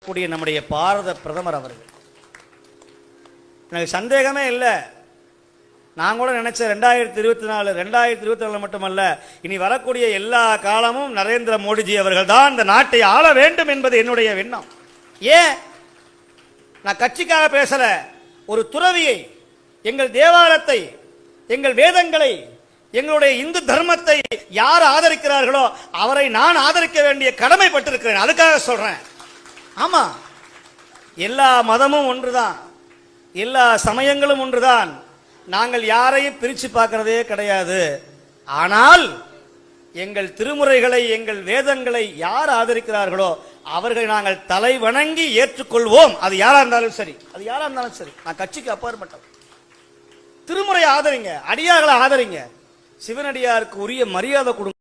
கூடிய நம்முடைய பாரத பிரதமர் அவர்கள். எனக்கு சந்தேகமே இல்லை. நான் கூட நினைச்சேன் 2024 மட்டுமல்ல, இனி வரக்கூடிய எல்லா காலமும் நரேந்திர மோடிஜி அவர்கள் தான் இந்த நாட்டை ஆள வேண்டும் என்பது என்னுடைய எண்ணம். ஏன் நான் கட்சிக்காக பேசல, ஒரு துறவியை, எங்கள் தேவாலயத்தை, எங்கள் வேதங்களை, எங்களுடைய இந்து தர்மத்தை யார் ஆதரிக்கிறார்களோ அவரை நான் ஆதரிக்க வேண்டிய கடமைப்பட்டிருக்கிறேன். அதுக்காக சொல்றேன். ஆமா, எல்லா மதமும் ஒன்றுதான், எல்லா சமயங்களும் ஒன்றுதான். நாங்கள் யாரையும் பிரிச்சு பார்க்கிறதே கிடையாது. ஆனால் எங்கள் திருமுறைகளை, எங்கள் வேதங்களை யார் ஆதரிக்கிறார்களோ அவர்களை நாங்கள் தலை வணங்கி ஏற்றுக்கொள்வோம். அது யாரா இருந்தாலும் சரி, அது யாரா இருந்தாலும் சரி. நான் கட்சிக்கு அப்பாற்பட்டவன். திருமுறை ஆதரிங்க, அடியார்களை ஆதரிங்க, சிவனடியாருக்கு உரிய மரியாதை கொடுங்க.